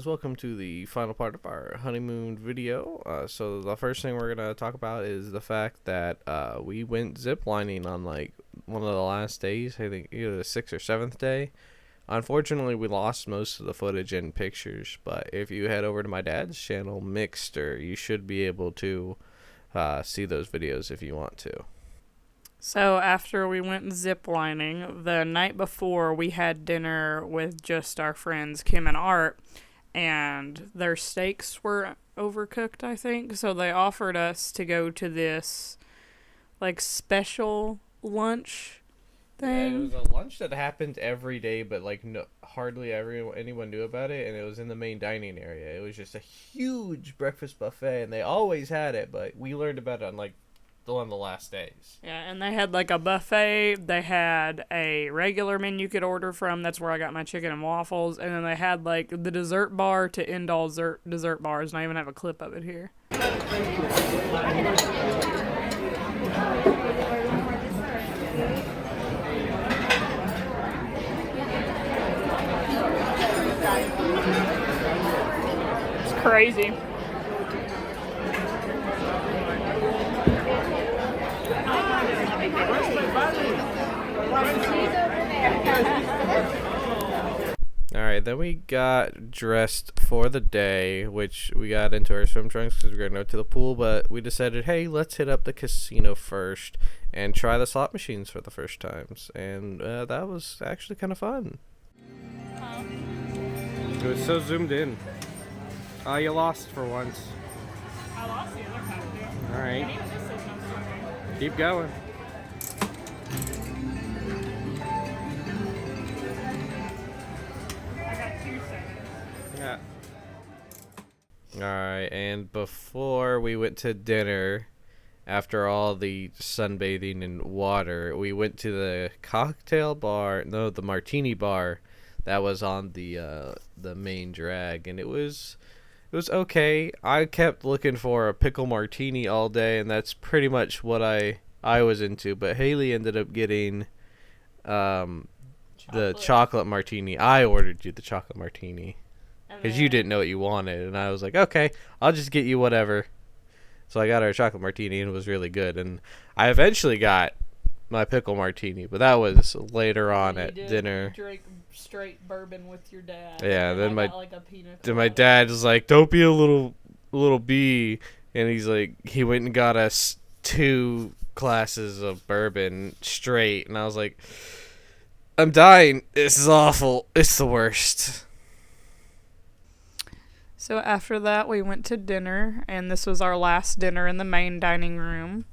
guys, welcome to the final part of our honeymoon video. So the first thing we're going to talk about is the fact that we went ziplining on like one of the last days, I think either the 6th or 7th day. Unfortunately, we lost most of the footage and pictures, but if you head over to my dad's channel, Mixter, you should be able to see those videos if you want to. So after we went ziplining, the night before we had dinner with just our friends Kim and Art, and their steaks were overcooked, I think. So they offered us to go to this like special lunch thing. Yeah, it was a lunch that happened every day, but like hardly anyone knew about it, and it was in the main dining area. It was just a huge breakfast buffet, and they always had it, but we learned about it on like one of the last days. Yeah, and they had like a buffet. They had a regular menu you could order from. That's where I got my chicken and waffles. And then they had like the dessert bar to end all dessert bars. And I even have a clip of it here. It's crazy. Alright, then we got dressed for the day, which we got into our swim trunks because we were going to go to the pool, but we decided, hey, let's hit up the casino first and try the slot machines for the first times, and that was actually kind of fun. It was so zoomed in. You lost for once. I lost the other time, too. Alright. Keep going. Yeah. Alright, and before we went to dinner, after all the sunbathing and water, we went to the cocktail bar, no, the martini bar that was on the main drag, and it was okay. I kept looking for a pickle martini all day, and that's pretty much what I was into, but Haley ended up getting the chocolate martini. I ordered you the chocolate martini because you didn't know what you wanted, and I was like, okay, I'll just get you whatever. So I got her a chocolate martini, and it was really good, and I eventually got my pickle martini, but that was later on at dinner. You drank straight bourbon with your dad. Yeah, then my my dad was like, don't be a little bee, and he's like, he went and got us 2 glasses of bourbon straight, and I was like, I'm dying. This is awful. It's the worst. So after that, we went to dinner, and this was our last dinner in the main dining room.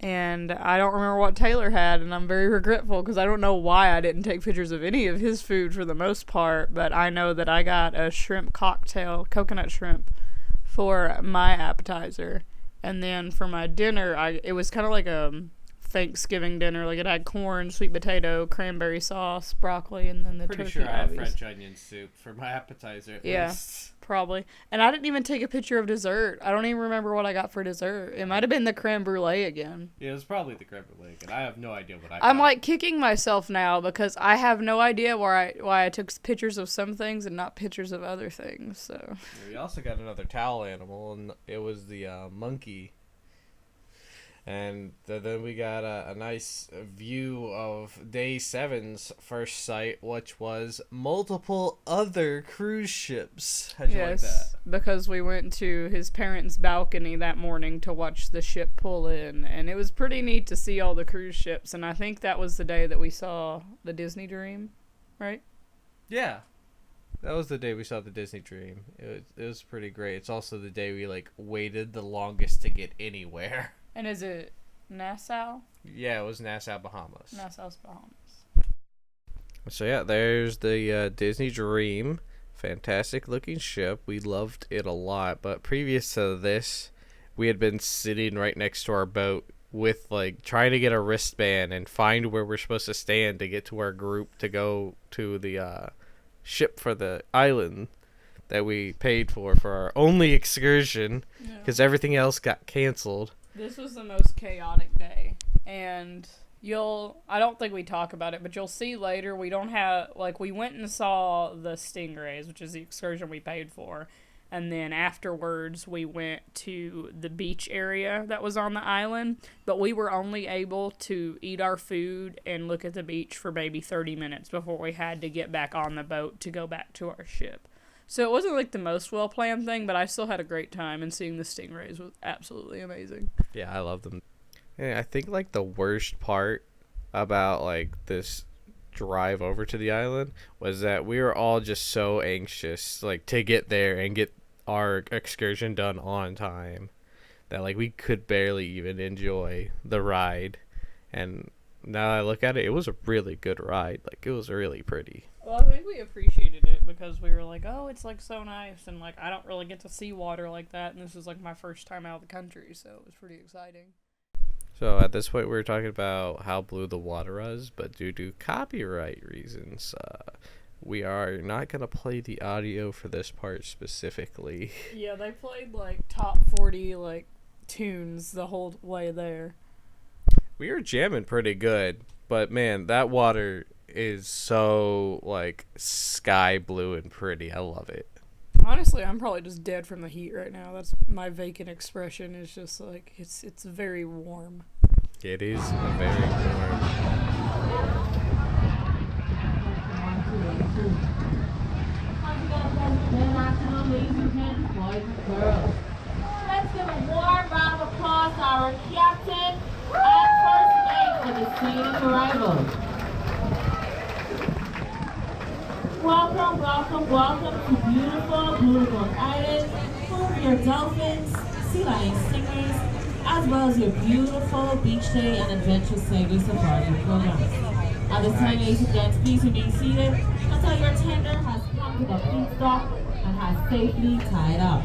And I don't remember what Taylor had, and I'm very regretful because I don't know why I didn't take pictures of any of his food for the most part, but I know that I got a shrimp cocktail, coconut shrimp, for my appetizer. And then for my dinner, it was kind of like a Thanksgiving dinner. Like, it had corn, sweet potato, cranberry sauce, broccoli, and then the turkey. Pretty sure I had obvious. French onion soup for my appetizer at Yeah. least. Probably. And I didn't even take a picture of dessert. I don't even remember what I got for dessert. It might have been the creme brulee again. Yeah, it was probably the creme brulee, and I have no idea what I I'm got. like kicking myself now because I have no idea why I took pictures of some things and not pictures of other things. So We also got another towel animal, and it was the monkey. And then we got a nice view of day 7's first sight, which was multiple other cruise ships. How'd you like that? Because we went to his parents' balcony that morning to watch the ship pull in, and it was pretty neat to see all the cruise ships. And I think that was the day that we saw the Disney Dream, right? Yeah. That was the day we saw the Disney Dream. It was pretty great. It's also the day we waited the longest to get anywhere. And is it Nassau? Yeah, it was Nassau, Bahamas. Nassau's Bahamas. So yeah, there's the Disney Dream. Fantastic looking ship. We loved it a lot. But previous to this, we had been sitting right next to our boat with trying to get a wristband and find where we're supposed to stand to get to our group to go to the ship for the island that we paid for our only excursion because everything else got canceled. This was the most chaotic day, and I don't think we talk about it, but you'll see later we don't have, like, we went and saw the Stingrays, which is the excursion we paid for, and then afterwards we went to the beach area that was on the island, but we were only able to eat our food and look at the beach for maybe 30 minutes before we had to get back on the boat to go back to our ship. So it wasn't like the most well-planned thing, but I still had a great time, and seeing the Stingrays was absolutely amazing. Yeah, I love them. And I think like the worst part about like this drive over to the island was that we were all just so anxious like to get there and get our excursion done on time that like we could barely even enjoy the ride. And now that I look at it, it was a really good ride. Like, it was really pretty. Well, I think we appreciated it because we were like, oh, it's like so nice, and like I don't really get to see water like that, and this is like my first time out of the country, so it was pretty exciting. So at this point, we were talking about how blue the water was, but due to copyright reasons, we are not going to play the audio for this part specifically. Yeah, they played like top 40 like tunes the whole way there. We were jamming pretty good, but man, that water is so like sky blue and pretty. I love it. Honestly, I'm probably just dead from the heat right now. That's my vacant expression. Is just like it's very warm. It is very warm. Let's give a warm round of applause to our captain and first mate for the sailing arrival. Welcome, welcome, welcome to beautiful, beautiful island, full of your dolphins, sea lions, stingrays, as well as your beautiful beach day and adventure Stingray safari programs. At this time, ladies and gents, please remain seated until your tender has come to the feedstock and has safely tied up.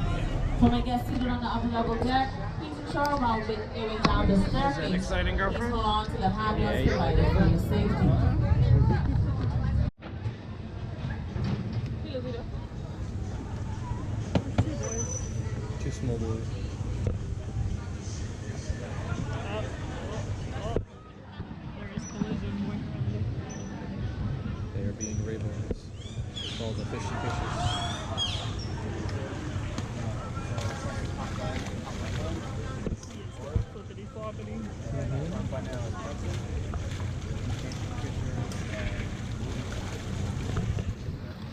For my guests seated on the upper level deck, please ensure while making your way down the staircase, exciting, just girlfriend? hold on to the handrails provided for your safety. Two small boys. They are being ravens. Called the fishy fishes.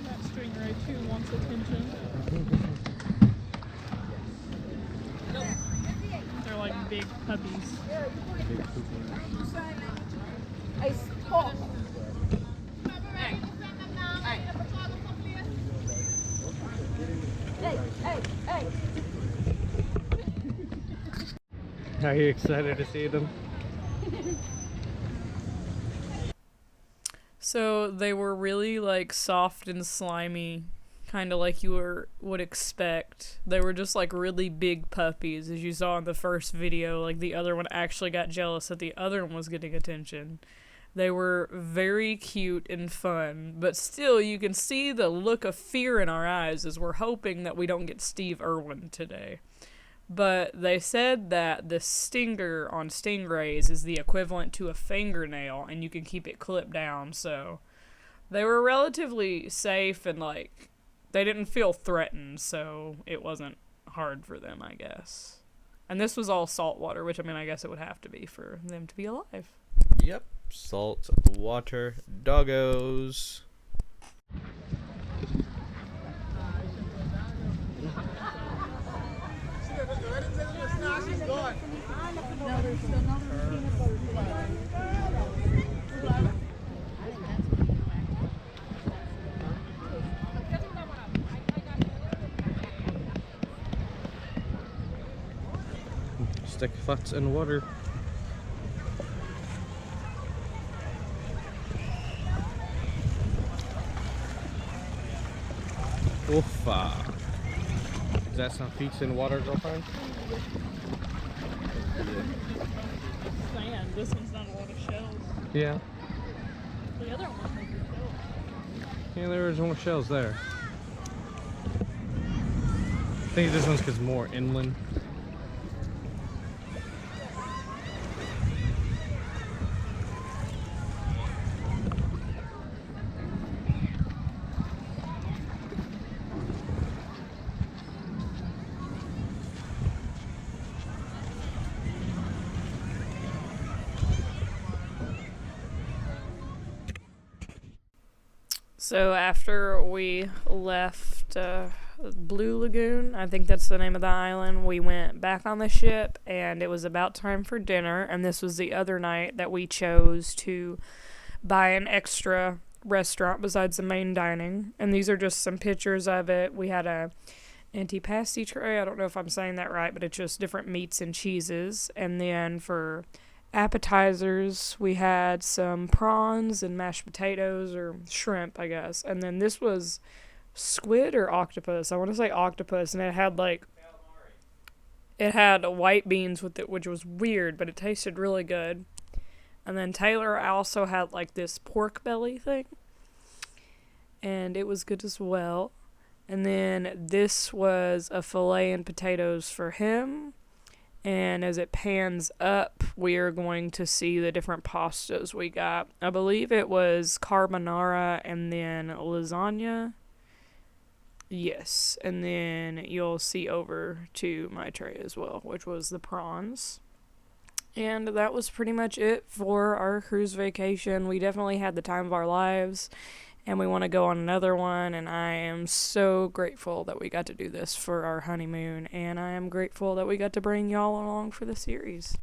That Stingray too wants attention. They're like big puppies. Are you excited to see them? So they were really like soft and slimy, kind of like you would expect. They were just like really big puppies, as you saw in the first video. Like the other one actually got jealous that the other one was getting attention. They were very cute and fun, but still you can see the look of fear in our eyes as we're hoping that we don't get Steve Irwin today. But they said that the stinger on stingrays is the equivalent to a fingernail, and you can keep it clipped down, so they were relatively safe and, like, they didn't feel threatened, so it wasn't hard for them, I guess. And this was all salt water, which, I mean, I guess it would have to be for them to be alive. Yep. Salt water doggos. Stick fats in water. Oofa. Is that some feet in water, girlfriend? Sand. This one's not a lot of shells. Yeah. The other one has shells. Yeah, there was more shells there. I think this one's because more inland. So after we left Blue Lagoon, I think that's the name of the island, we went back on the ship, and it was about time for dinner. And this was the other night that we chose to buy an extra restaurant besides the main dining. And these are just some pictures of it. We had a antipasti tray. I don't know if I'm saying that right, but it's just different meats and cheeses. And then for appetizers, we had some prawns and mashed potatoes, or shrimp, I guess. And then this was squid or octopus. I want to say octopus, and it had white beans with it, which was weird, but it tasted really good. And then Taylor also had like this pork belly thing, and it was good as well. And then this was a filet and potatoes for him. And as it pans up, we are going to see the different pastas we got. I believe it was carbonara and then lasagna. Yes. And then you'll see over to my tray as well, which was the prawns. And that was pretty much it for our cruise vacation. We definitely had the time of our lives, and we want to go on another one, and I am so grateful that we got to do this for our honeymoon, and I am grateful that we got to bring y'all along for the series.